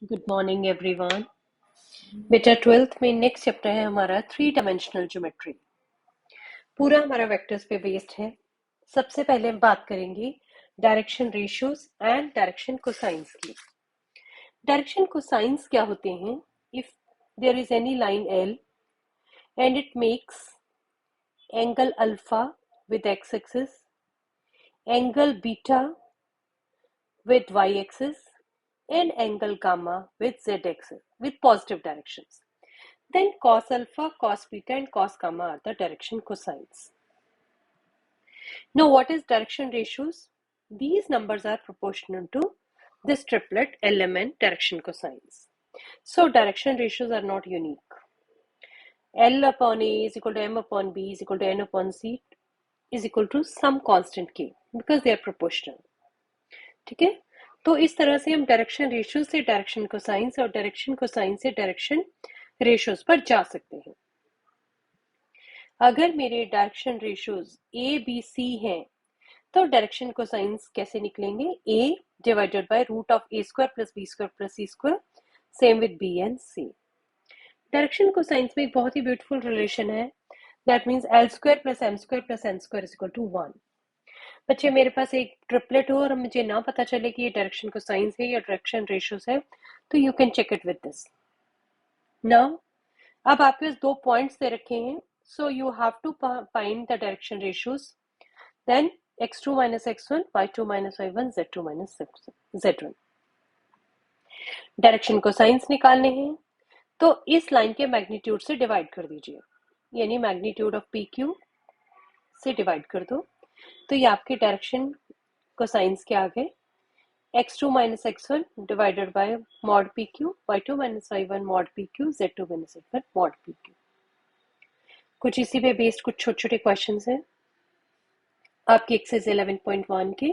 Good morning everyone. बेटा 12th में next chapter है हमारा 3 डायमेंशनल ज्योमेट्री। पूरा हमारा वेक्टर्स पे बेस्ड है। सबसे पहले हम बात करेंगे direction ratios and direction cosines की। डायरेक्शन कोसाइंस क्या होते हैं? If there is any line L and it makes angle alpha with x axis, angle beta with y axis and angle gamma with z axis with positive directions, then cos alpha, cos beta and cos gamma are the direction cosines. Now what is direction ratios? These numbers are proportional to this triplet LMN direction cosines. So direction ratios are not unique. L upon A is equal to M upon B is equal to N upon C is equal to some constant K because they are proportional. ठीक है, तो इस तरह से हम direction ratio से direction cosines और direction cosines से डायरेक्शन रेशियोज पर जा सकते हैं। अगर मेरे direction ratios A B C हैं तो डायरेक्शन कोसाइंस कैसे निकलेंगे? A divided by root of A square plus B square plus C square, same with B and C. Direction cosines में एक बहुत ही ब्यूटीफुल रिलेशन है, that means L square plus M square plus N square is equal to 1। बच्चे मेरे पास एक triplet हो और मुझे ना पता चले कि ये डायरेक्शन कोसाइंस है या डायरेक्शन रेशियोज है, तो you can check it with this. Now अब आपके पास 2 पॉइंट्स दे रखे हैं, so you have to find the direction ratios. Then x2 minus x1, y2 minus y1, z2 minus z1। Direction cosines निकालने हैं तो इस लाइन के मैग्नीट्यूड से डिवाइड कर दीजिए, यानी मैग्नीट्यूड ऑफ पी क्यू से डिवाइड कर दो, तो ये आपके डायरेक्शन कोसाइंस के आ गए। x2 minus x1 divided by mod pq, y2 minus y1 mod pq, z2 minus z1 mod pq। कुछ इसी पे बेस्ड कुछ छोटे छोटे क्वेश्चंस हैं आपकी एक्सरसाइज 11.1 के।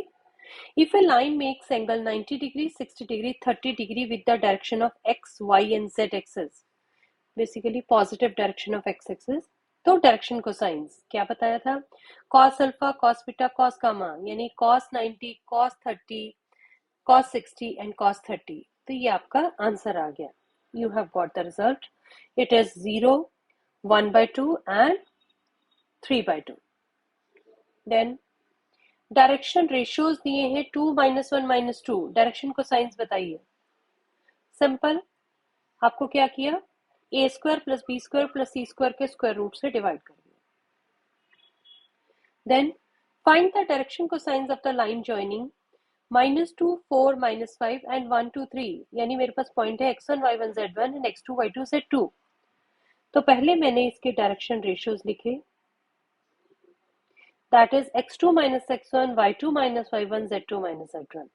If a line makes angle 90 degree, 60 degree, 30 degree with the direction of x, y and z axis, basically positive direction of x axis, तो डायरेक्शन कोसाइंस क्या बताया था? cos alpha, cos beta, cos gamma, यानी cos 90, cos 30, cos 60 and cos 30। तो ये आपका answer आ गया। You have got the result. It is 0, 1/2 and 3/2। Then direction ratios दिए हैं 2 -1 -2। डायरेक्शन कोसाइंस बताइए। सिंपल, आपको क्या किया? A square plus B square plus C square के स्क्वायर रूट से डिवाइड कर दिया। Then find the direction cosines of the line joining -2, 4, -5 and 1, 2, 3, यानी मेरे पास पॉइंट है x1, y1, z1 and x2, y2, z2। तो पहले मैंने इसके डायरेक्शन रेशियोज लिखे, that is x2 minus x1, y2 minus y1, z2 minus z1।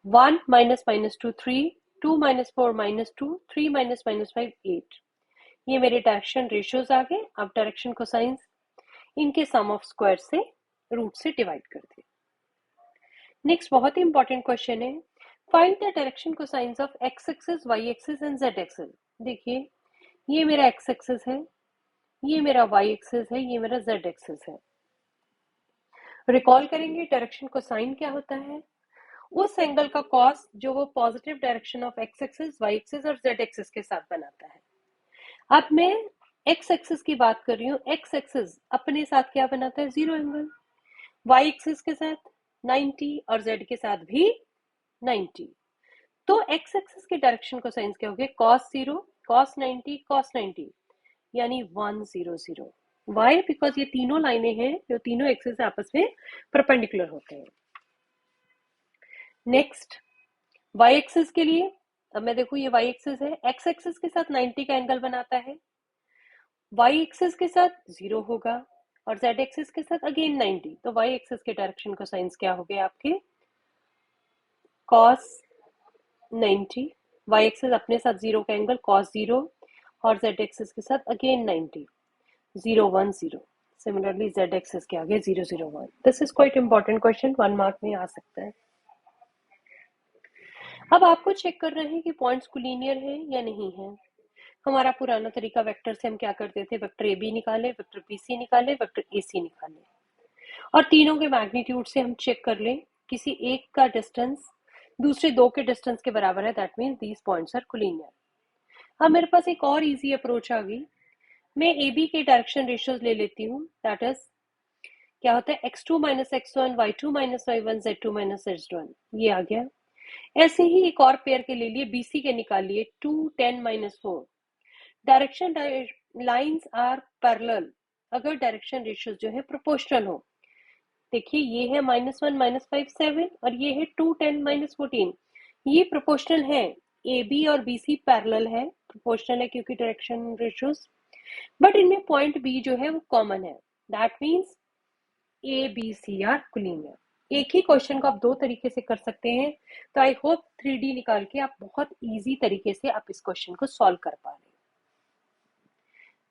1 minus minus 2 3, 2 minus 4 minus 2, 3 minus minus 5 8। ये मेरे डायरेक्शन रेशियोज आ गए। अब डायरेक्शन कोसाइंस इनके सम ऑफ स्क्वायर से रूट से डिवाइड कर दिए। नेक्स्ट बहुत ही इंपॉर्टेंट क्वेश्चन है, find the direction cosines of x axis, y axis and z axis. देखिए ये मेरा x एक्सिस है, ये मेरा y एक्सिस है, ये मेरा z एक्सिस है। रिकॉल करेंगे डायरेक्शन कोसाइन क्या होता है? उस एंगल का कॉस जो वो positive direction of x axis, y axis और z एक्सिस के साथ बनाता है। अब मैं x एक्सिस की बात कर रही हूँ, x एक्सिस अपने साथ क्या बनाता है? 0 एंगल। y एक्सिस के साथ 90 और z के साथ भी 90। तो x एक्सिस के डायरेक्शन कोसाइंस क्या हो गए? cos 0, cos 90, cos 90, यानी 100। Why? बिकॉज ये तीनों लाइनें हैं जो तीनों एक्सिस आपस में परपेंडिकुलर होते हैं। नेक्स्ट y एक्सिस के लिए, अब मैं देखू ये y एक्सिस है, x एक्सिस के साथ 90 का एंगल बनाता है, y एक्सिस के साथ 0 होगा और z एक्सिस के साथ अगेन 90। तो y एक्सिस के डायरेक्शन कोसाइंस क्या हो गए आपके? cos 90, y एक्सिस अपने साथ 0 का एंगल cos 0 और z एक्सिस के साथ अगेन 90, 0 1 0। सिमिलरली z एक्सिस के आगे 0 0 1। This is quite important question, 1 mark में आ सकता है। अब आपको चेक कर रहे हैं कि पॉइंट्स कोलिनियर है या नहीं है। हमारा पुराना तरीका वेक्टर से हम क्या करते थे? वेक्टर ए बी निकाले, वेक्टर बी सी निकाले, वेक्टर ए सी निकाले और तीनों के मैग्नीट्यूड से हम चेक कर लें किसी एक का डिस्टेंस दूसरे दो के डिस्टेंस के बराबर है, that means these points are collinear. अब मेरे पास एक और इजी अप्रोच आ गई, मैं ए बी के डायरेक्शन रेशियोज ले लेती हूँ, दैट इज क्या होता है x2 minus x1, y2 minus y1, z2 minus z1, ये आ गया। ऐसे ही एक और पेयर के ले लिए, बीसी के निकालिए 2 10 minus 4। Direction lines are parallel अगर डायरेक्शन रेशियोज जो है प्रोपोर्शनल हो। देखिए ये है -1 -5 7 और ये है 2 10 माइनस 14, ये प्रोपोर्शनल है। ए बी और बी सी पैरेलल है, प्रोपोर्शनल है क्योंकि डायरेक्शन रेशियोज, बट इनमें पॉइंट बी जो है वो कॉमन है, that means A B C are collinear. एक ही क्वेश्चन को आप दो तरीके से कर सकते हैं, तो आई होप 3D निकाल के आप बहुत इजी तरीके से आप इस क्वेश्चन को सॉल्व कर पा रहे हैं।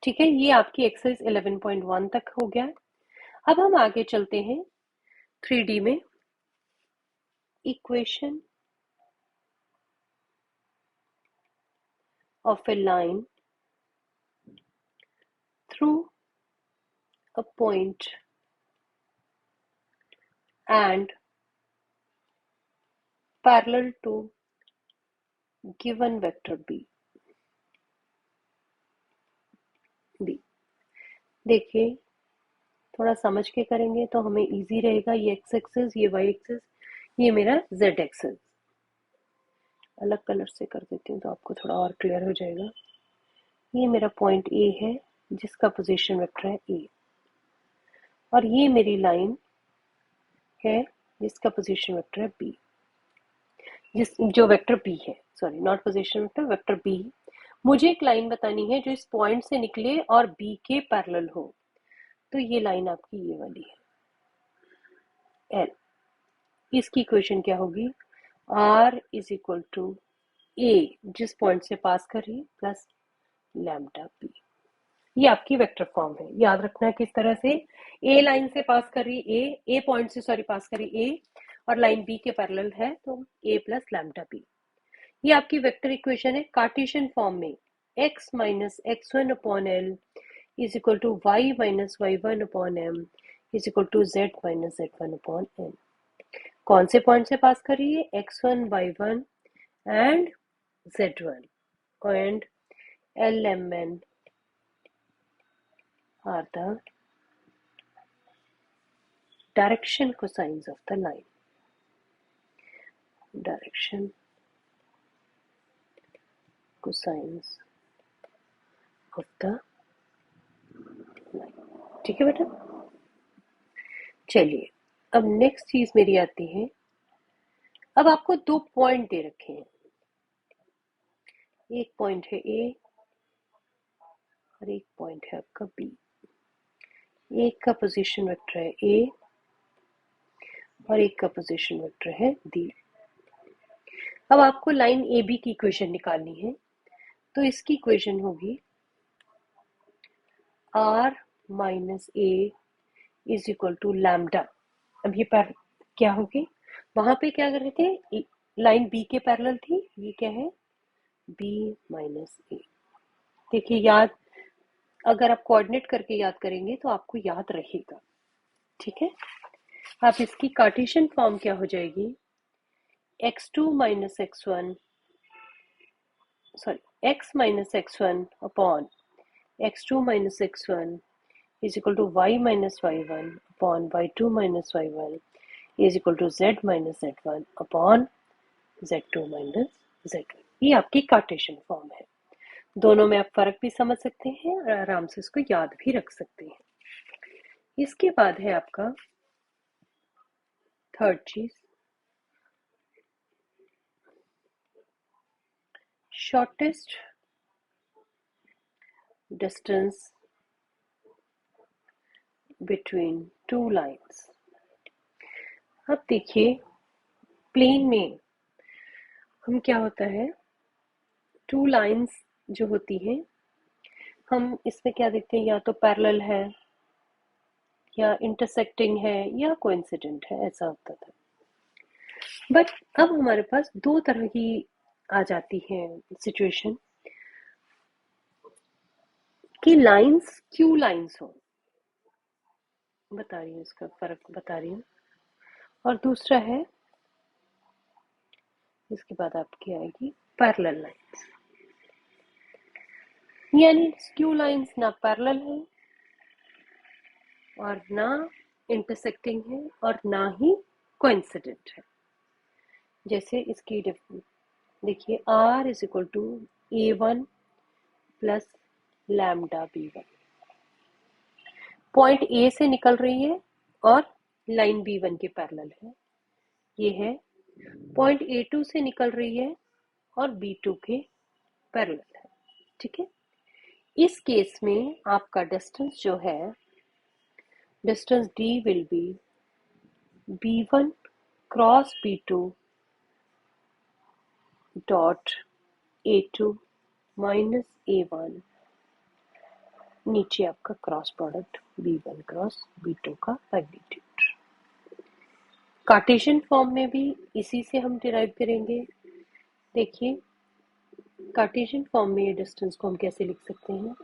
ठीक है, ये आपकी एक्सरसाइज 11.1 तक हो गया। अब हम आगे चलते हैं 3D में। Equation of A line through a point and parallel to given vector b। देखिए थोड़ा समझ के करेंगे तो हमें इजी रहेगा। ये एक्स एक्सिस, ये वाई एक्सिस, ये मेरा जेड एक्सिस। अलग कलर से कर देती हूँ तो आपको थोड़ा और क्लियर हो जाएगा। ये मेरा पॉइंट ए है जिसका पोजीशन वेक्टर है ए, और ये मेरी लाइन है जिसका पोजीशन वेक्टर है बी, जो वेक्टर बी है, sorry not position vector, vector B. मुझे एक लाइन बतानी है जो इस पॉइंट से निकले और बी के पैरेलल हो, तो ये लाइन आपकी ये वाली है एल। इसकी इक्वेशन क्या होगी, r इज इक्वल टू ए जिस पॉइंट से पास कर रही है प्लस लैम्डा बी। ये आपकी वेक्टर फॉर्म है, याद रखना है किस तरह से। ए लाइन से पास कर रही ए पॉइंट से सॉरी पास करी ए, और लाइन बी के पैरेलल है तो ए प्लस लैम्डा बी। ये आपकी वेक्टर इक्वेशन है कार्टेशियन फॉर्म में। x minus x1 upon L is equal to y minus y1 upon M is equal to z minus z1 upon N. कौन से point से पास कर रही है, x1 y1 and z1, and lmn are the direction cosines of the line. Direction cosines of the line। ठीक है बेटा, चलिए अब नेक्स्ट चीज मेरी आती है। अब आपको दो पॉइंट दे रखे हैं, एक पॉइंट है ए और एक पॉइंट है आपका बी। एक का पोजीशन वेक्टर है ए और एक का पोजीशन वेक्टर है डी। अब आपको लाइन ए बी की इक्वेशन निकालनी है, तो इसकी इक्वेशन होगी r minus A is equal to lambda. अब ये क्या होगी, वहां पे क्या कर रहे थे, लाइन बी के पैरेलल थी, ये क्या है b माइनस ए। देखिए याद, अगर आप कोऑर्डिनेट करके याद करेंगे तो आपको याद रहेगा। ठीक है, आप इसकी कार्टेशियन फॉर्म क्या हो जाएगी, x2 minus x1 sorry x minus x1 upon x2 minus x1 is equal to y minus y1 upon y2 minus y1 is equal to z minus z1 upon z2 minus z1। ये आपकी Cartesian form है। दोनों में आप फर्क भी समझ सकते हैं और आराम से इसको याद भी रख सकते हैं। इसके बाद है आपका थर्ड चीज, shortest distance between two lines. अब देखिए प्लेन में हम क्या होता है, टू लाइन्स जो होती हैं हम इसमें क्या देखते हैं, या तो पैरेलल है या इंटरसेक्टिंग है या कोइंसिडेंट है, ऐसा होता था। बट अब हमारे पास दो तरह की आ जाती है सिचुएशन कि लाइंस क्यू लाइंस हो, बता रही हूँ इसका फर्क बता रही हूँ। और दूसरा है इसके बाद आपकी आएगी पैरेलल लाइंस, यानी स्क्यू लाइंस ना पैरेलल है और ना इंटरसेक्टिंग है और ना ही कोइंसिडेंट है। जैसे इसकी देखिए R is equal to A1 plus lambda B1, point A से निकल रही है और लाइन B1 के पैरेलल है। ये है पॉइंट A2 से निकल रही है और B2 के पैरेलल है। ठीक है, इस केस में आपका डिस्टेंस जो है, distance D will be B1 cross B2 dot A2 minus A1, नीचे आपका cross product B1 cross B2 का मैग्नीट्यूड। कार्टेशियन फॉर्म में भी इसी से हम डिराइव करेंगे। देखिए कार्टेशियन फॉर्म में ये डिस्टेंस को हम कैसे लिख सकते हैं,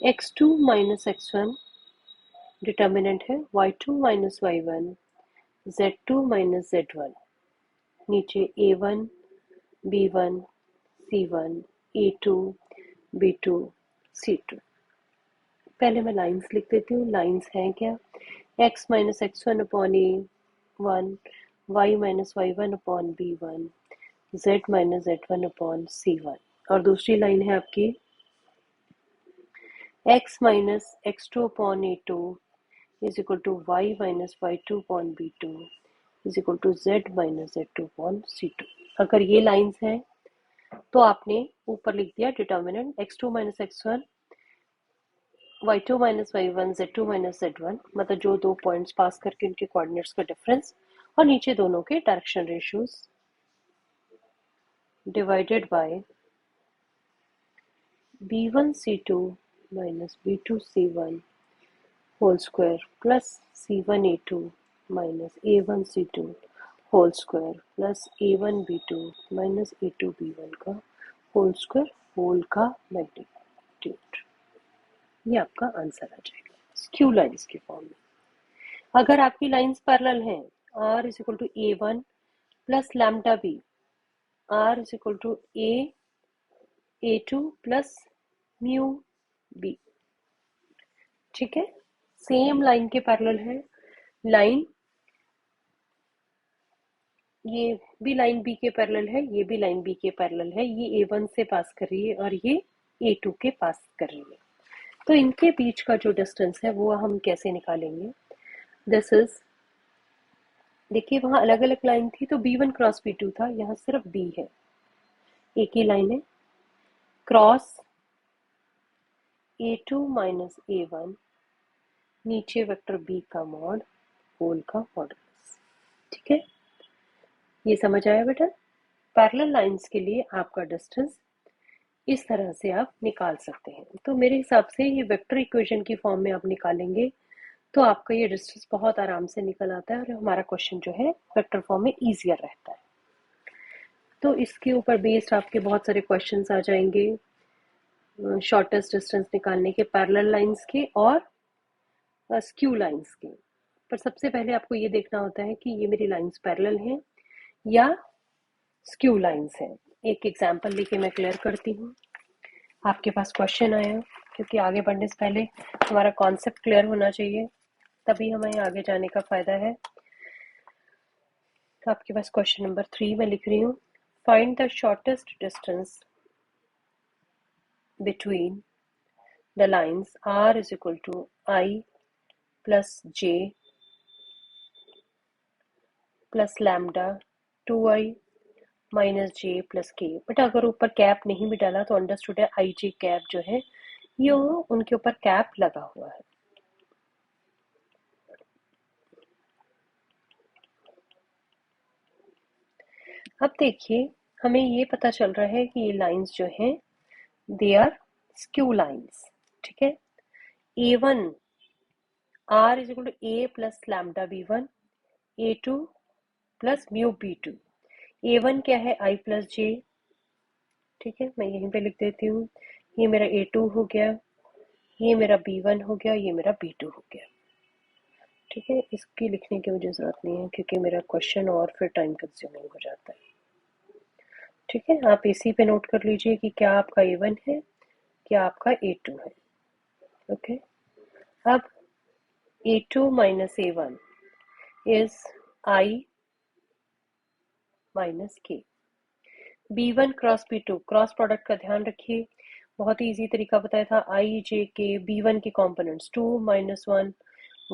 x2 माइनस x1 डिटर्मिनेंट है, y2 minus y1, z2 minus z1, नीचे a1 b1 c1 a2 b2 c2। पहले मैं लाइंस लिख देती हूँ। लाइंस हैं क्या, x minus x1 upon a1, y minus y1 upon b1, z minus z1 upon c1, और दूसरी लाइन है आपकी x minus x2 upon a2 is equal to y minus y2 upon b2 is equal to z minus z2 upon c2। अगर ये lines हैं तो आपने ऊपर लिख दिया determinant x2 minus x1, y2 minus y1, z2 minus z1, मतलब जो दो पॉइंट्स पास करके उनके कोऑर्डिनेट्स का डिफरेंस, और नीचे दोनों के direction ratios divided by b1 c2 minus b2 c1 whole square plus c1 a2 minus a1 c2 whole square plus a1 b2 minus a2 b1 का होल स्क्वायर होल का magnitude. ये आपका answer आ जाएगा skew lines के form में। अगर आपकी lines parallel हैं, r is equal to a1 plus lambda b, r is equal to a2 plus mu b। ठीक है, सेम लाइन के पैरेलल है। लाइन ये भी लाइन बी के पैरेलल है, ये भी लाइन बी के पैरेलल है। ये a1 से पास कर रही है और ये a2 के पास कर रही है। तो इनके बीच का जो डिस्टेंस है वो हम कैसे निकालेंगे, दिस इज, देखिए वहां अलग अलग लाइन थी तो b1 क्रॉस b2 था, यहाँ सिर्फ b है, एक ही लाइन है, क्रॉस a2 माइनस a1, नीचे वेक्टर b का मॉड होल का मॉडुलस। ठीक है, ये समझ आया बेटा। पैरेलल लाइंस के लिए आपका डिस्टेंस इस तरह से आप निकाल सकते हैं। तो मेरे हिसाब से ये वेक्टर इक्वेशन की फॉर्म में आप निकालेंगे तो आपका ये डिस्टेंस बहुत आराम से निकल आता है और हमारा क्वेश्चन जो है वेक्टर फॉर्म में ईजियर रहता है। तो इसके ऊपर बेस्ड आपके बहुत सारे क्वेश्चंस आ जाएंगे, शॉर्टेस्ट डिस्टेंस निकालने के, पैरेलल लाइंस के और स्क्यू लाइंस के। पर सबसे पहले आपको ये देखना होता है कि ये मेरी लाइंस पैरेलल हैं या स्क्यू लाइंस हैं। एक एग्जांपल लेके मैं क्लियर करती हूँ। आपके पास क्वेश्चन आया, क्योंकि आगे बढ़ने से पहले हमारा कॉन्सेप्ट क्लियर होना चाहिए, तभी हमें आगे जाने का फायदा है। तो आपके पास क्वेश्चन नंबर 3 में लिख रही हूँ, find the shortest distance between the lines r is equal to I plus j plus lambda 2i minus j plus k। But अगर ऊपर कैप नहीं भी डाला तो अंडरस्टूड है आई जे कैप जो है ये उनके ऊपर कैप लगा हुआ है। अब देखिए हमें ये पता चल रहा है कि ये लाइंस जो हैं दे आर स्क्यू लाइंस। ठीक है, a1 r is equal to a plus lambda b1, a2 plus mu b2, a1 क्या है i प्लस j। ठीक है, मैं यहीं पे लिख देती हूँ, ये मेरा a2 हो गया, ये मेरा b1 हो गया, ये मेरा b2 हो गया। ठीक है, इसकी लिखने की मुझे ज़रूरत नहीं है क्योंकि मेरा क्वेश्चन और फिर टाइम कंज्यूमिंग हो जाता है। ठीक है, आप इसी पे नोट कर लीजिए कि क्या आपका A1 है, क्या आपका A2 है। ओके, अब A2 minus A1 is I minus K। B1 cross B2 cross product का ध्यान रखिए, बहुत ही इजी तरीका बताया था। I J K B1 के कॉम्पोनेंट्स 2 minus 1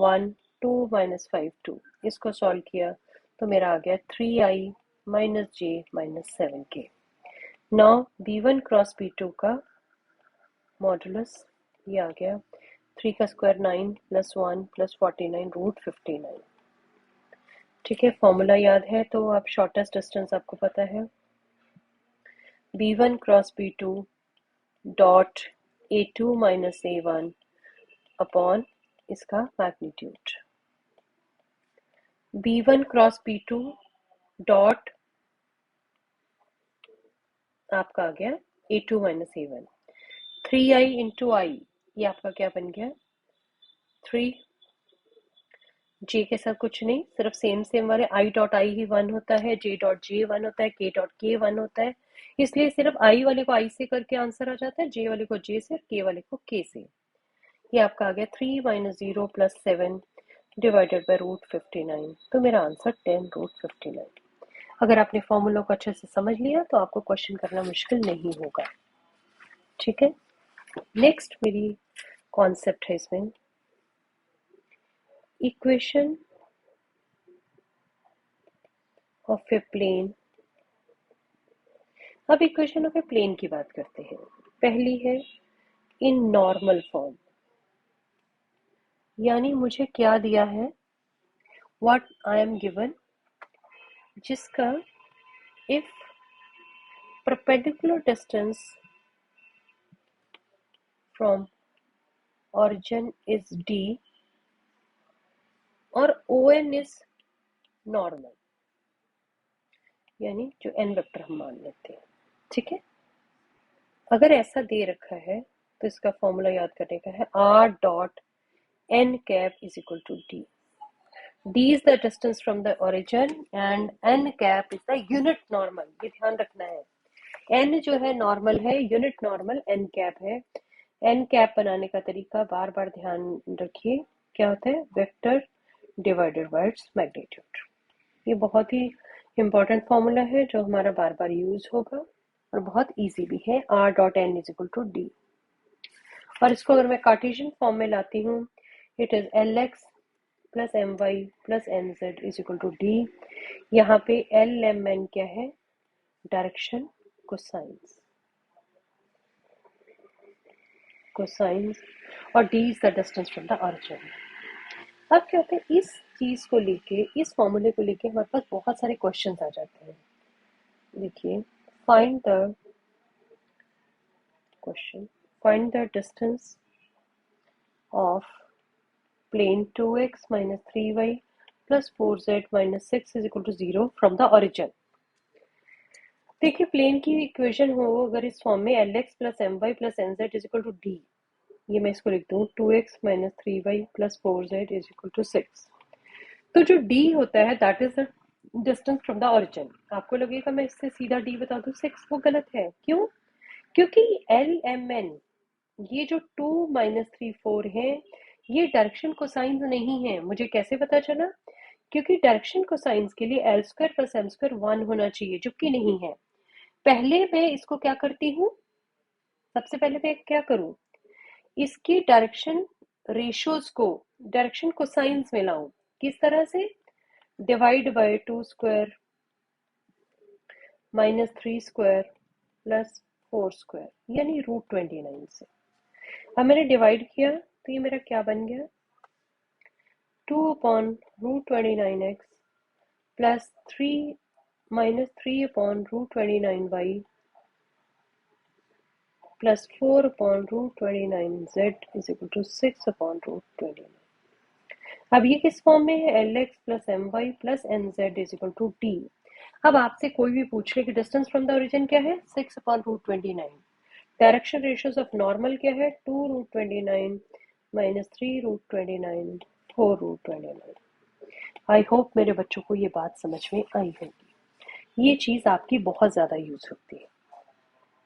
1 2 minus 5 2। इसको सॉल्व किया तो मेरा आ गया 3I minus J minus 7K। Now B1 cross B2 का मॉडुलस ये आ गया 3 का स्क्वायर 9 प्लस 1 प्लस 49 रूट 59। ठीक है, फॉर्मूला याद है तो आप शॉर्टेस्ट डिस्टेंस आपको पता है, B1 cross B2 dot A2 minus A1 upon इसका magnitude. B1 cross B2 dot आपका आ गया A2 minus A1। 3I into आई, ये आपका क्या बन गया 3। J के साथ कुछ नहीं, सिर्फ सेम सेम वाले I डॉट आई ही 1 होता है, J डॉट J 1 होता है, K डॉट K 1 होता है, इसलिए सिर्फ I वाले को I से करके आंसर आ जाता है, J वाले को J से, K वाले को K से। ये आपका आ गया 3 minus 0 plus 7 divided by root 59। तो मेरा आंसर 10 रूट 59। अगर आपने फॉर्मूला को अच्छे से समझ लिया तो आपको क्वेश्चन करना मुश्किल नहीं होगा। ठीक है, नेक्स्ट मेरी कॉन्सेप्ट है इसमें इक्वेशन ऑफ ए प्लेन। अब इक्वेशन ऑफ ए प्लेन की बात करते हैं। पहली है इन नॉर्मल फॉर्म, यानी मुझे क्या दिया है, व्हाट आई एम गिवन, जिसका if perpendicular distance from origin is D और ON is normal, यानी जो n वेक्टर हम मान लेते हैं। ठीक है, अगर ऐसा दे रखा है तो इसका फॉर्मूला याद करने का है R dot n cap is equal to D। D is the distance from the origin and n cap is the unit normal, ये ध्यान रखना है। n जो है नॉर्मल है, यूनिट नॉर्मल n कैप है। n कैप बनाने का तरीका बार बार ध्यान रखिए, क्या होता है, vector divided by its magnitude. ये बहुत ही इंपॉर्टेंट फॉर्मूला है जो हमारा बार बार यूज होगा और बहुत इजी भी है, r dot n is equal to D. और इसको अगर मैं कार्टेशियन फॉर्म में लाती हूँ, it is Lx plus My plus Nz is equal to D. यहाँ पे Lmn क्या है, डायरेक्शन कोसाइंस, कोसाइंस, और d is the distance from the origin. अब क्या होता है, इस चीज को लेके, इस फॉर्मूले को लेके हमारे पास बहुत सारे क्वेश्चंस आ जाते हैं। देखिए, find the question, find the distance of plane 2x minus 3y plus 4z minus 6 is equal to 0 from the origin। देखिए, प्लेन की इक्वेशन हो अगर इस फॉर्म में Lx plus My plus Nz is equal to D, ये मैं इसको लिख दूं 2x minus 3y plus 4z is equal to 6। तो जो d होता है that is the distance from the origin. आपको लगेगा मैं इससे सीधा d बता दूं 6, वो गलत है। क्यों? क्योंकि Lmn, ये जो 2 माइनस 3 4 है, ये डायरेक्शन कोसाइंस नहीं है। मुझे कैसे पता चला? क्योंकि डायरेक्शन कोसाइंस के लिए L square plus M square 1 होना चाहिए, जो कि नहीं है। पहले मैं इसको क्या करती हूँ, सबसे पहले मैं क्या करूं, इसकी डायरेक्शन रेशियोज को डायरेक्शन कोसाइंस में लाऊं। किस तरह से? Divide by 2 square minus 3 square plus 4 square, यानी रूट 29 से। अब मैंने डिवाइड किया तो ये मेरा क्या बन गया, 2 upon root 29x plus 3 minus 3 upon root 29y plus 4 upon root 29z is equal to 6 upon root 29। अब ये किस फॉर्म में है, Lx plus My plus Nz is equal to D. अब आपसे कोई भी पूछ ले कि डिस्टेंस फ्रॉम द ओरिजिन क्या है, 6 upon root 29। Direction ratios of normal क्या है, 2 root 29 minus 3 root 29 4 root 29। I hope मेरे बच्चों को ये बात समझ में आई होगी। ये चीज़ आपकी बहुत ज़्यादा यूज होती है।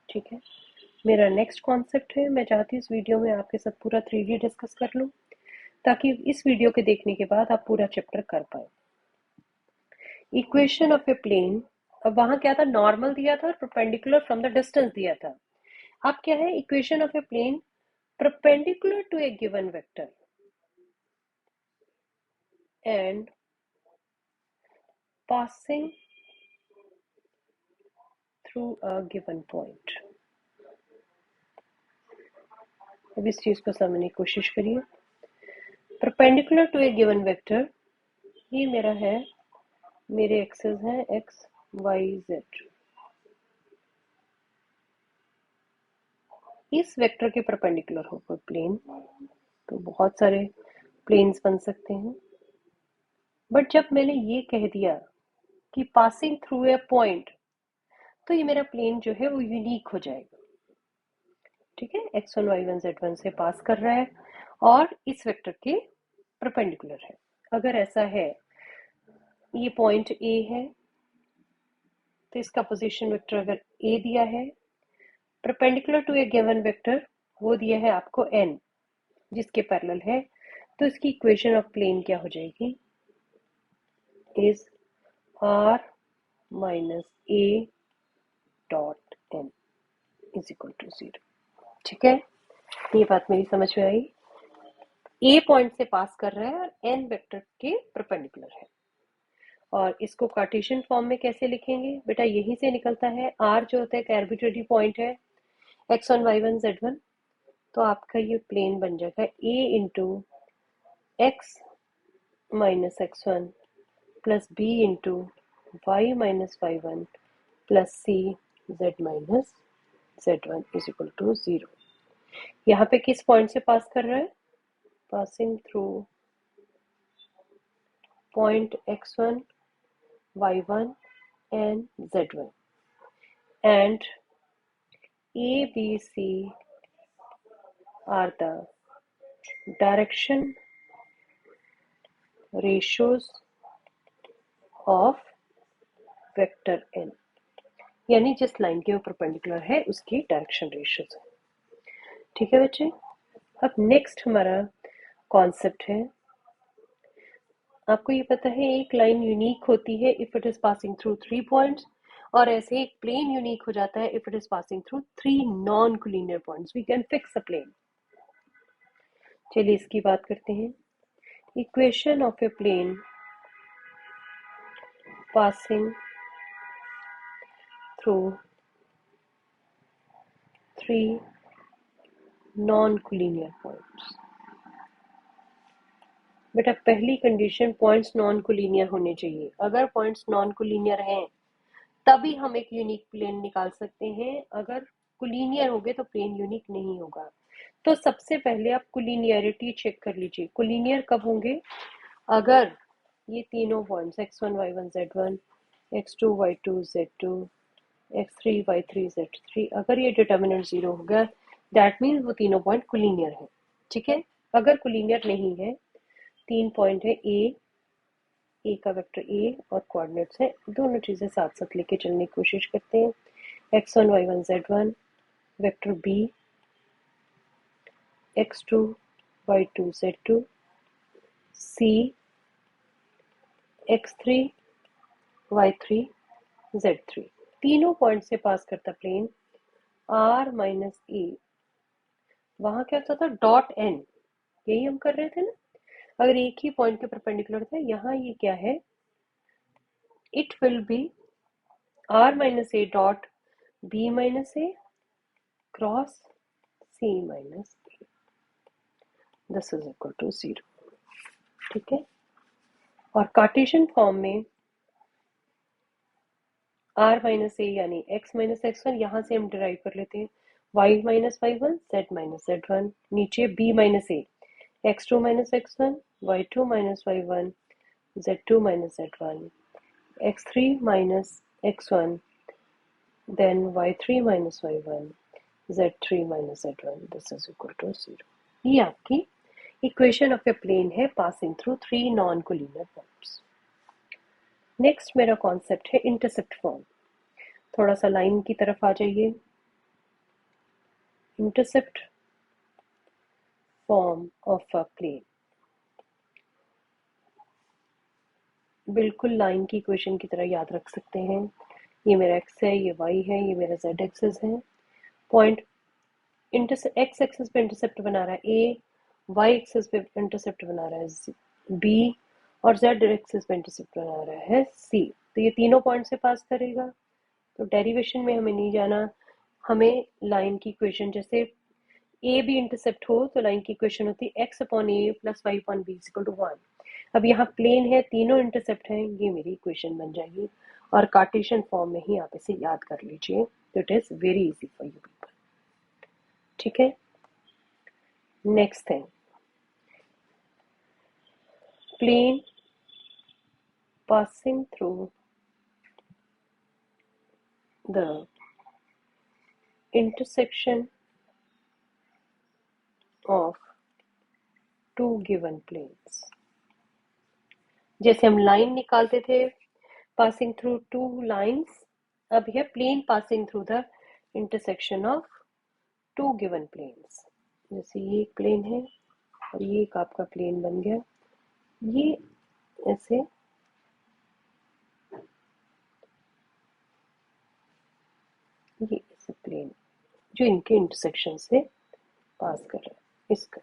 ठीक है, मेरा नेक्स्ट कॉन्सेप्ट है, मैं चाहती हूँ इस वीडियो में आपके साथ पूरा 3D डिस्कस कर लूँ, ताकि इस वीडियो के देखने के बाद आप पूरा चैप्टर कर पाए। इक्वेशन ऑफ ए प्लेन, अब वहां क्या था, नॉर्मल दिया था और परपेंडिकुलर फ्रॉम द डिस्टेंस दिया था। अब क्या है, equation of a plane perpendicular to a given vector and passing through a given point। अब इस चीज को समझने की कोशिश करिए। Perpendicular to a given vector, ये मेरा है, मेरे एक्सेस हैं एक्स वाई जेड। इस वेक्टर के परपेंडिकुलर हो कोई प्लेन, तो बहुत सारे प्लेन्स बन सकते हैं। बट जब मैंने ये कह दिया कि पासिंग थ्रू ए पॉइंट, तो ये मेरा प्लेन जो है वो यूनिक हो जाएगा। ठीक है, x1 y1 z1 से पास कर रहा है और इस वेक्टर के परपेंडिकुलर है। अगर ऐसा है, ये पॉइंट A है, तो इसका पोजीशन वेक्टर अगर A दिया है, perpendicular to a given vector वो दिया है आपको n, जिसके पैरेलल है, तो इसकी इक्वेशन ऑफ प्लेन क्या हो जाएगी, is r minus a dot n is equal to 0। ठीक है, ये बात मेरी समझ में आई। ए पॉइंट से पास कर रहा है और एन वेक्टर के परपेंडिकुलर है। और इसको कार्टेशियन फॉर्म में कैसे लिखेंगे बेटा, यहीं से निकलता है। आर जो होता है एक आर्बिट्रेरी पॉइंट है, x1 y1 z1, तो आपका ये प्लेन बन जाएगा a into X minus x1 plus b into Y minus y1 plus c z minus z1 is equal to 0। यहाँ पे किस पॉइंट से पास कर रहा है, passing through point x1, y1 and z1, and A, B, C are the direction ratios of vector n, यानी जिस line के ऊपर परपेंडिकुलर है उसकी डायरेक्शन रेशियोज है। ठीक है बच्चे, अब नेक्स्ट हमारा कॉन्सेप्ट है, आपको ये पता है एक लाइन यूनिक होती है if it is passing through 3 points, और ऐसे एक प्लेन यूनिक हो जाता है if it is passing through 3 non collinear points. We can fix a plane. चलिए इसकी बात करते हैं। Equation of a plane passing through 3 non collinear points. बेटा पहली कंडीशन पॉइंट्स नॉन कोलिनियर होने चाहिए। अगर पॉइंट्स नॉन कोलिनियर हैं तभी हम एक यूनिक प्लेन निकाल सकते हैं, अगर कोलिनियर हो गए तो प्लेन यूनिक नहीं होगा। तो सबसे पहले आप कोलिनियरिटी चेक कर लीजिए। कोलिनियर कब होंगे, अगर ये तीनों points x1 y1 z1, x2 y2 z2, x3 y3 z3, अगर ये डिटर्मिनेंट 0 हो गया, दैट मीन्स वो तीनों पॉइंट कोलिनियर है। ठीक है, अगर कोलिनियर नहीं है, 3 पॉइंट है ए का वेक्टर ए और कोऑर्डिनेट्स है, दोनों चीजें साथ साथ लेके चलने की कोशिश करते हैं। x1 y1 z1, vector B x2 y2 z2, c x3 y3 z3, तीनों पॉइंट से पास करता प्लेन r माइनस ए, वहां क्या होता था डॉट एन, यही हम कर रहे थे ना। अगर एक ही पॉइंट के परपेंडिकुलर था, यहाँ ये क्या है, it will be r minus A dot b minus A cross c minus A, this is equal to 0। ठीक है, और कार्टेशियन फॉर्म में r माइनस ए यानी x माइनस x1, यहाँ से हम डिराइव कर लेते हैं y minus y1 z minus z1, नीचे b minus A x2 minus x1, y2 minus y1, z2 minus z1, x3 minus x1, then y3 minus y1, z3 minus z1, this is equal to 0। ये आपकी equation of a plane है passing through 3 non collinear points. Next मेरा concept है intercept form. थोड़ा सा line की तरफ आ जाइए। Intercept form of a plane, बिल्कुल लाइन की इक्वेशन की तरह याद रख सकते हैं। ये मेरा x है, ये y है, ये मेरा z एक्सिस है। पॉइंट x एक्सिस पे इंटरसेप्ट बना रहा है a, y एक्सिस पे इंटरसेप्ट बना रहा है b, और z एक्सिस पे इंटरसेप्ट बना रहा है c। तो ये तीनों पॉइंट से पास करेगा। तो डेरिवेशन में हमें नहीं जाना, हमें लाइन की इक्वेशन, जैसे ए भी इंटरसेप्ट हो तो लाइन की इक्वेशन होती है x upon A plus Y upon B equal to 1। अब यहाँ प्लेन है, तीनों इंटरसेप्ट हैं, ये मेरी इक्वेशन बन जाएगी और कार्टेशियन फॉर्म में ही आप इसे याद कर लीजिए। तो it is very easy for you people. ठीक है, next thing, plane passing through the intersection of two given planes। जैसे हम लाइन निकालते थे passing through two lines, अब है plane passing through the intersection of two given planes। जैसे ये एक प्लेन है और ये एक आपका प्लेन बन गया, ये ऐसे ये ऐसे प्लेन जो इनके इंटरसेक्शन से पास कर रहा है।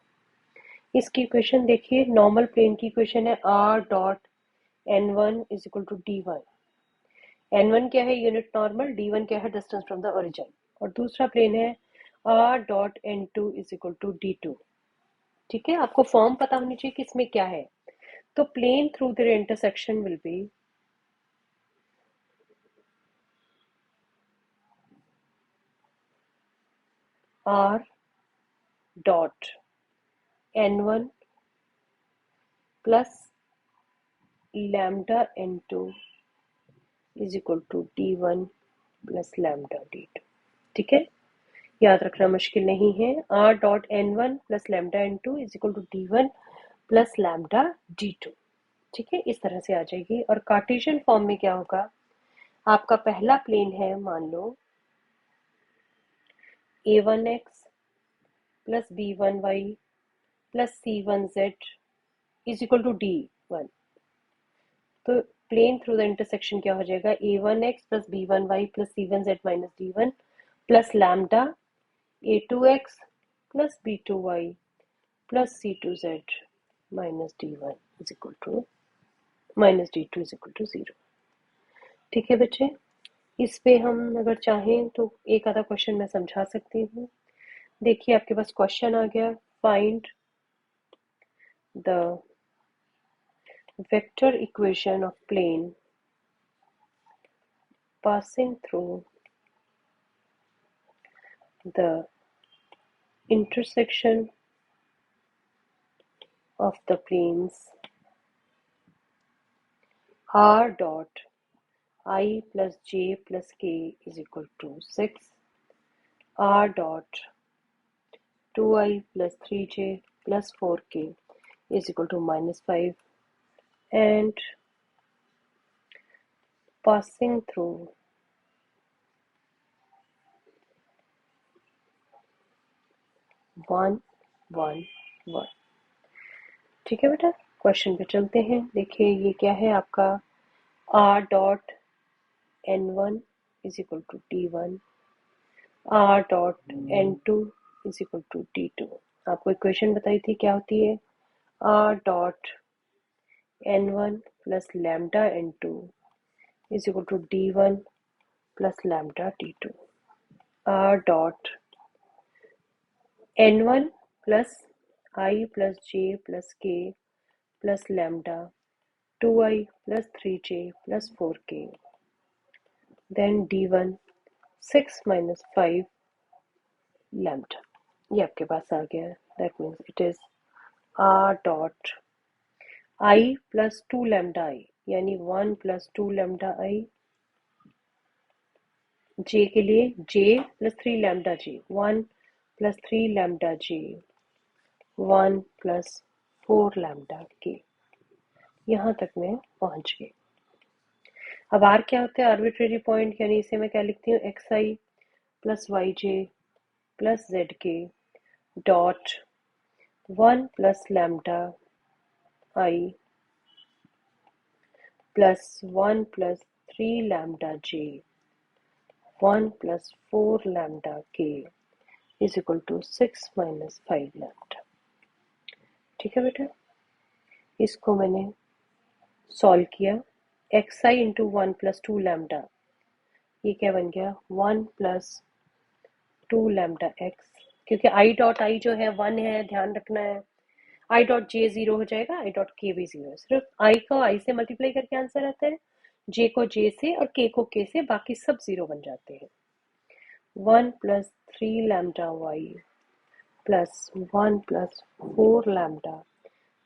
इसकी इक्वेशन देखिए, नॉर्मल प्लेन की इक्वेशन है r dot n1 is equal to d1। n1 क्या है, यूनिट नॉर्मल, d1 क्या है, डिस्टेंस फ्रॉम द ओरिजिन, और दूसरा प्लेन है r dot n2 is equal to d2। ठीक है, आपको फॉर्म पता होनी चाहिए कि इसमें क्या है। तो plane through their intersection will be r dot n1 plus lambda n2 is equal to d1 plus lambda d2। ठीक है, याद रखना मुश्किल नहीं है। r dot n1 plus lambda n2 is equal to d1 plus lambda d2। ठीक है, इस तरह से आ जाएगी। और कार्टेशियन फॉर्म में क्या होगा, आपका पहला प्लेन है, मान लो a1x plus b1y plus c1z is equal to d1। तो प्लेन थ्रू द इंटरसेक्शन क्या हो जाएगा, a1x plus b1y plus c1z minus d1 plus lambda a2x plus b2y plus c2z minus d1 is equal to minus d2 is equal to 0। ठीक है बच्चे, इस पे हम अगर चाहें तो एक आधा क्वेश्चन मैं समझा सकती हूँ। देखिए आपके पास क्वेश्चन आ गया, find the vector equation of plane passing through the intersection of the planes r dot I plus j plus k is equal to 6, r dot 2i plus 3j plus 4k is equal to minus 5, and passing through one one one. ठीक है बेटा, question पे चलते हैं। देखिए ये क्या है आपका, r dot n1 is equal to d1, r dot n2 is equal to d2। आपको इक्वेशन बताई थी क्या होती है, r dot n1 plus lambda n2 is equal to d1 plus lambda d2। r dot n1 plus I plus j plus k plus lambda 2i plus 3j plus 4k, then d1 6 minus 5 lambda. ये आपके पास आ गया, that means it is r dot I plus 2 lambda I, यानी 1 plus 2 lambda I, j के लिए j plus 3 lambda j, 1 plus 3 lambda j, 1 plus 4 lambda k। यहाँ तक मैं पहुंच गई। अब आर क्या होता है? आर्बिट्रेरी पॉइंट, यानी इसे मैं क्या लिखती हूँ? X I plus Y J plus Z K dot 1 plus lambda I plus 1 plus 3 lambda J 1 plus 4 lambda K is equal to 6 minus 5 lambda. ठीक है बेटा, इसको मैंने सॉल्व किया। X I into 1 plus 2 lambda, ये क्या बन गया? 1 प्लस 2 लैम्डा एक्स, क्योंकि आई डॉट आई जो है 1 है, ध्यान रखना है। आई डॉट जे 0 हो जाएगा, आई डॉट के भी 0 है। सिर्फ आई को आई से मल्टीप्लाई करके आंसर आता है, जे को जे से और के को के से, बाकी सब 0 बन जाते हैं। 1 plus 3 lambda Y plus 1 plus 4 lambda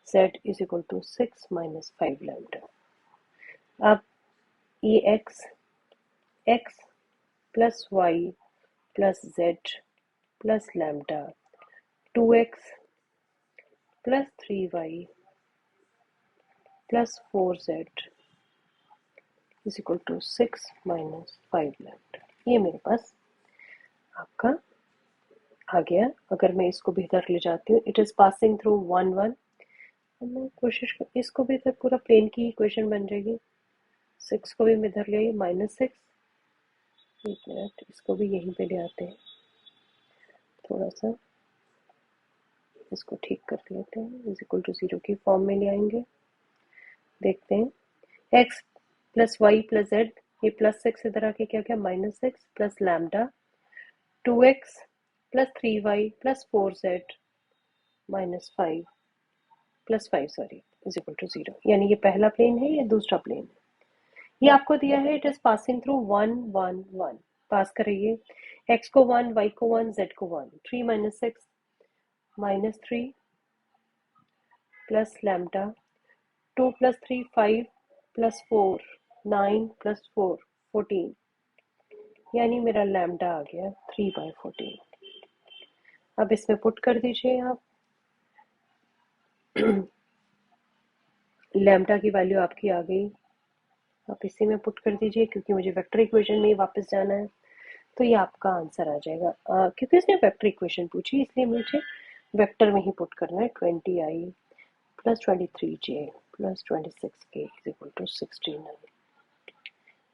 z is equal to 6 minus 5 lambda. अब ये x plus Y plus z plus lambda 2x plus 3y plus 4z is equal to 6 minus 5 lambda. ये मेरे पास आपका आ गया। अगर मैं इसको भी इधर ले जाती हूँ, इट इज पासिंग थ्रू 1 1। मैं कोशिश कर, इसको भी इधर पूरा प्लेन की इक्वेशन बन जाएगी। 6 को भी मैं इधर ले आई, -6। एक मिनट, इसको भी यहीं पे ले आते हैं, थोड़ा सा इसको ठीक कर लेते हैं। इज इक्वल टू 0 की फॉर्म में ले आएंगे। देखते हैं, X plus Y plus Z, ये +6 इधर आके क्या क्या? -6 plus lambda 2x plus 3y plus 4z -5 plus 5 sorry is equal to 0। यानी ये पहला प्लेन है, ये दूसरा प्लेन है। ये आपको दिया है, इट इज पासिंग थ्रू 1 1 1। पास करिए, x को 1, y को 1, z को 1। 3 minus 6 -3 plus lambda 2 plus 3 5 plus 4 9 plus 4 14, यानी मेरा लैम्डा आ गया 3/14। अब इसमें पुट कर दीजिए आप। लैम्डा की वैल्यू आपकी आ गई, आप इसी में पुट कर दीजिए, क्योंकि मुझे वेक्टर इक्वेशन में ही वापस जाना है। तो ये आपका आंसर आ जाएगा। क्योंकि इसने वेक्टर इक्वेशन पूछी, इसलिए मुझे वेक्टर में ही पुट करना है। 20i plus 23j plus 26k is equal to 69।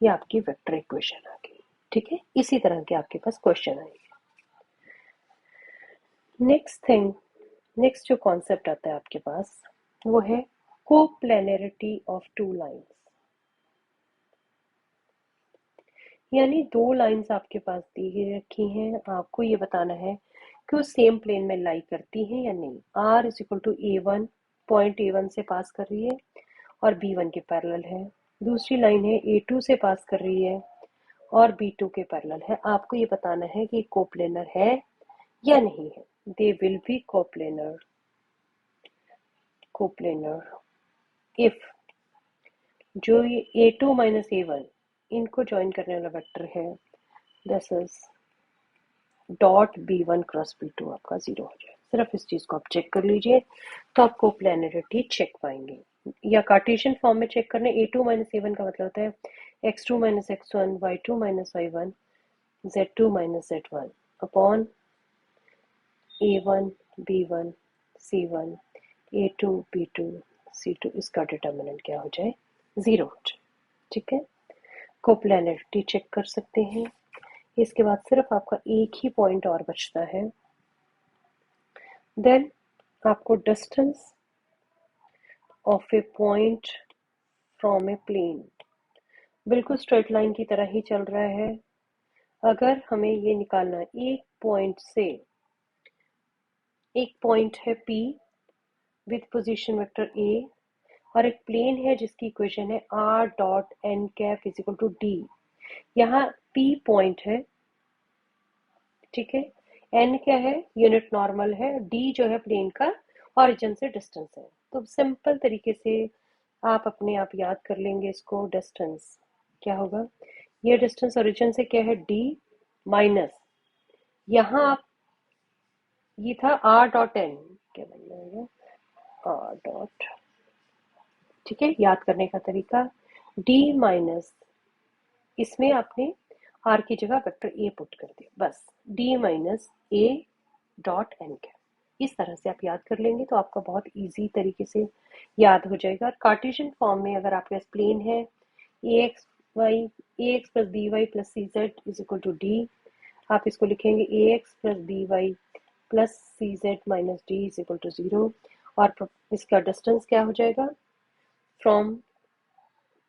ये आपकी वेक्टर इक्वेशन आ गई। ठीक है, इसी तरह के आपके पास क्वेश्चन आएंगे। नेक्स्ट जो कॉन्सेप्ट आता है आपके पास, वो है कोप्लेनरिटी ऑफ टू लाइंस। यानी दो लाइंस आपके पास दी रखी हैं, आपको ये बताना है कि वो सेम प्लेन में लाई करती हैं या नहीं। r is equal to a1, point a1 से पास कर रही है और b1 के पैरेलल है। दूसरी लाइन है a2 से पास कर रही है और b2 के पैरेलल है। आपको ये बताना है कि कोप्लेनर है या नहीं है। They will be coplanar if जो ये a2 माइनस a1 इनको ज्वाइन करने वाला वेक्टर है, this is dot b1 cross b2 आपका 0 हो जाए। सिर्फ इस चीज को आप चेक कर लीजिए, तो आप कोप्लेनरिटी चेक पाएंगे। या कार्टेशियन फॉर्म में चेक करने, a2 माइनस a1 का मतलब होता है x2 minus x1 y2 minus y1 z2 minus z1 upon a1 b1 c1 a2 b2 c2। इसका डिटर्मिनेंट क्या हो जाए? 0 हो जाए। ठीक है, कोप्लेनरिटी चेक कर सकते हैं। इसके बाद सिर्फ आपका एक ही पॉइंट और बचता है। देन आपको distance of a point from a plane, बिल्कुल स्ट्रेट लाइन की तरह ही चल रहा है। अगर हमें ये निकालना है, एक पॉइंट है P with position vector A और एक प्लेन है जिसकी इक्वेशन है r dot n cap is equal to d। यहाँ P पॉइंट है, ठीक है, n क्या है? यूनिट नॉर्मल है, d जो है प्लेन का ऑरिजिन से डिस्टेंस है। तो सिंपल तरीके से आप अपने आप याद कर लेंगे इसको। डिस्टेंस क्या होगा? ये डिस्टेंस ओरिजिन से क्या है? d माइनस, यहाँ आप ये था r डॉट n, क्या बन जाएगा? r डॉट, ठीक है, याद करने का तरीका d माइनस इसमें आपने आर की जगह वेक्टर ए पुट कर दिया, बस D minus A dot N cap. इस तरह से आप याद कर लेंगे तो आपका बहुत इजी तरीके से याद हो जाएगा। कार्टेशियन फॉर्म में अगर आपके पास प्लेन है A X plus B Y plus C Z is equal to D, आप इसको लिखेंगे A X plus B Y plus C Z minus D is equal to 0, और इसका डिस्टेंस क्या हो जाएगा, from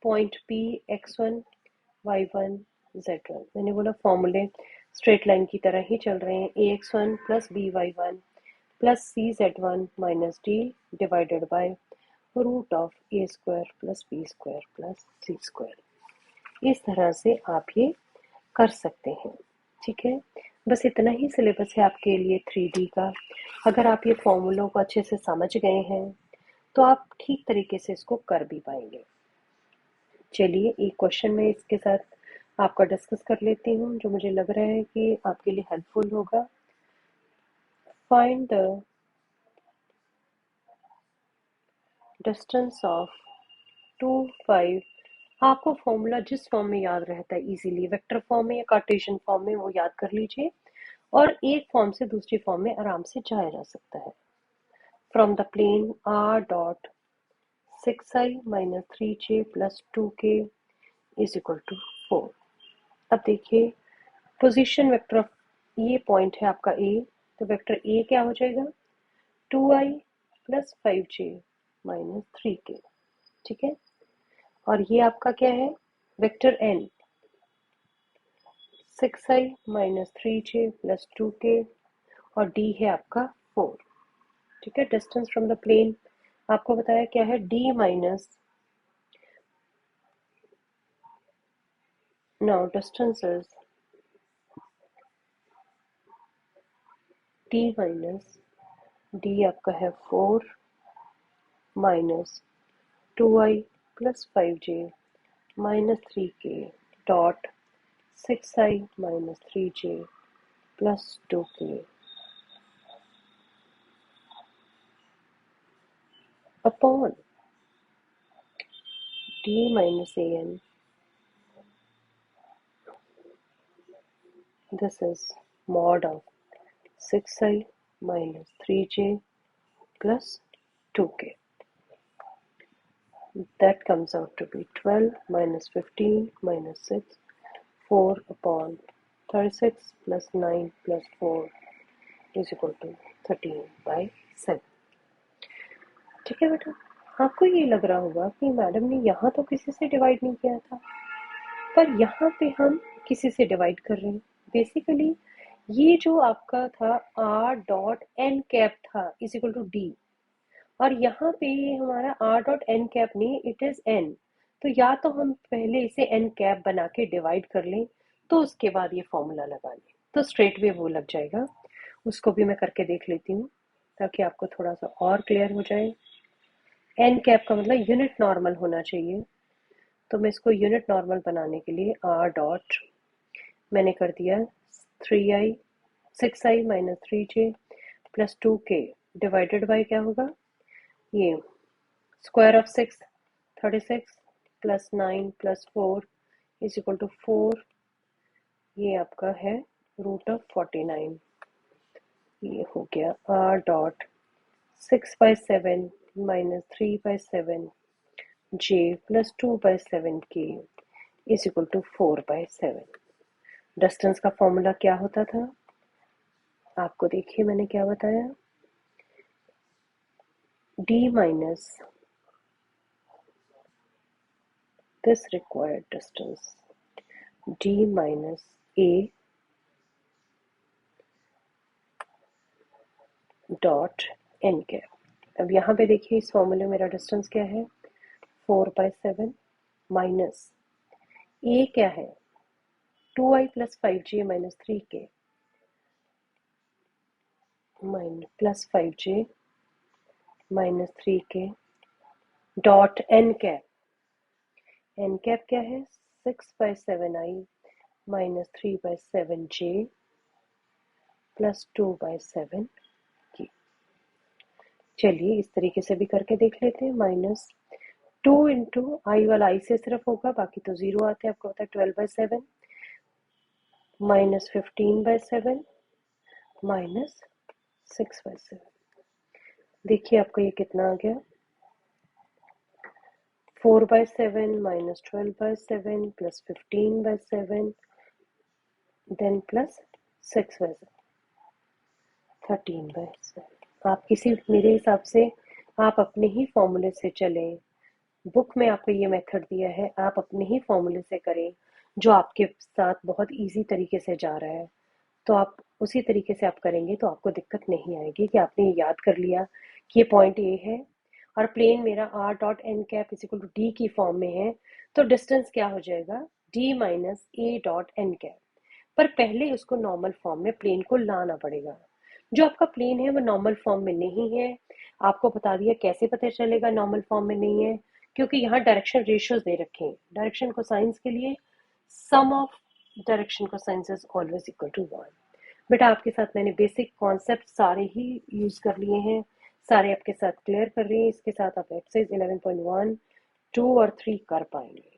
point P x1 y1 z1। मैंने बोला फॉर्मूले स्ट्रेट लाइन की तरह ही चल रहे हैं, A X one plus B Y one plus C Z one minus D divided by root of A square plus B square plus C square. इस तरह से आप ये कर सकते हैं, ठीक है। बस इतना ही सिलेबस है आपके लिए 3D का। अगर आप ये फॉर्मूलों को अच्छे से समझ गए हैं तो आप ठीक तरीके से इसको कर भी पाएंगे। चलिए एक क्वेश्चन मैं इसके साथ आपका डिस्कस कर लेती हूँ जो मुझे लग रहा है कि आपके लिए हेल्पफुल होगा। Find the distance of 2 5। आपको फॉर्मूला जिस फॉर्म में याद रहता है इजीली, वेक्टर फॉर्म में या कार्टेशियन फॉर्म में, वो याद कर लीजिए और एक फॉर्म से दूसरी फॉर्म में आराम से जाया जा सकता है। From the plane r dot 6i minus 3j plus 2k is equal to 4। अब देखिए पोजीशन वेक्टर ऑफ ये पॉइंट है आपका ए, तो वेक्टर ए क्या हो जाएगा 2i plus 5j minus 3k, ठीक है। और ये आपका क्या है vector N 6i minus 3j plus 2k, और डी है आपका 4, ठीक है। डिस्टेंस फ्रॉम द प्लेन आपको बताया क्या है D minus, now distance is D minus D आपका है 4 minus 2i plus 5j minus 3k dot 6i minus 3j plus 2k upon d minus an, this is mod of 6i minus 3j plus 2k. That comes out to be 12 minus 15 minus 6, 4 upon 36 plus 9 plus 4 is equal to 13 by 7। ठीक है बेटा, आपको ये लग रहा होगा कि madam ने यहाँ तो किसी से डिवाइड नहीं किया था, पर यहाँ पे हम किसी से डिवाइड कर रहे हैं। बेसिकली ये जो आपका था r डॉट एन कैप था इज इक्वल टू डी, और यहाँ पे ये हमारा r डॉट एन कैप नहीं, इट इज n। तो या तो हम पहले इसे n कैप बना के डिवाइड कर लें, तो उसके बाद ये फॉर्मूला लगा लें, तो स्ट्रेट वे वो लग जाएगा। उसको भी मैं करके देख लेती हूँ ताकि आपको थोड़ा सा और क्लियर हो जाए। n कैप का मतलब यूनिट नॉर्मल होना चाहिए, तो मैं इसको यूनिट नॉर्मल बनाने के लिए r डॉट मैंने कर दिया 6i minus 3j plus 2k divided by क्या होगा, ये square of 6 36 plus 9 plus 4 is equal to 4, ये आपका है रूट ऑफ 49। ये हो गया r dot 6/7 minus 3/7 j plus 2/7 k is equal to 4/7। Distance का फॉर्मूला क्या होता था आपको, देखिए मैंने क्या बताया, d minus this required distance d minus a dot n cap. अब यहाँ पे देखिए इस फॉर्मूले में मेरा डिस्टेंस क्या है 4/7 माइनस a क्या है 2i plus 5j minus 3k plus 5j minus 3k dot n cap. n cap क्या है 6/7i माइनस 3/7j प्लस 2/7 की। चलिए इस तरीके से भी करके देख लेते हैं। माइनस 2 इंटू आई वाला आई से सिर्फ होगा, बाकी तो 0 आते हैं। आपको पता है 12/7 माइनस 15/7 माइनस 6/7। देखिए आपको ये कितना आ गया, 4/7 माइनस 12/7 प्लस 15/7 देन प्लस 6/7 13/7। आप किसी, मेरे हिसाब से आप अपने ही फॉर्मूले से चलें। बुक में आपको ये मेथड दिया है, आप अपने ही फॉर्मूले से करें जो आपके साथ बहुत इजी तरीके से जा रहा है। तो आप उसी तरीके से आप करेंगे तो आपको दिक्कत नहीं आएगी कि आपने ये याद कर लिया कि ये पॉइंट ए है और प्लेन मेरा R dot N cap is equal to D की फॉर्म में है, तो डिस्टेंस क्या हो जाएगा, D minus A dot N cap. पर पहले उसको नॉर्मल फॉर्म में प्लेन को लाना पड़ेगा। जो आपका प्लेन है वो नॉर्मल फॉर्म में नहीं है। आपको बता दिया कैसे पता चलेगा नॉर्मल फॉर्म में नहीं है, क्योंकि यहाँ डायरेक्शन रेशियोज दे रखे हैं। डायरेक्शन कोसाइंस के लिए sum of direction cosines is always equal to 1। बेटा आपके साथ मैंने बेसिक कॉन्सेप्ट सारे ही यूज कर लिए हैं, सारे आपके साथ क्लियर कर रही हैं। इसके साथ आप एक्सरसाइज 11.1, 2 और 3 कर पाएंगे।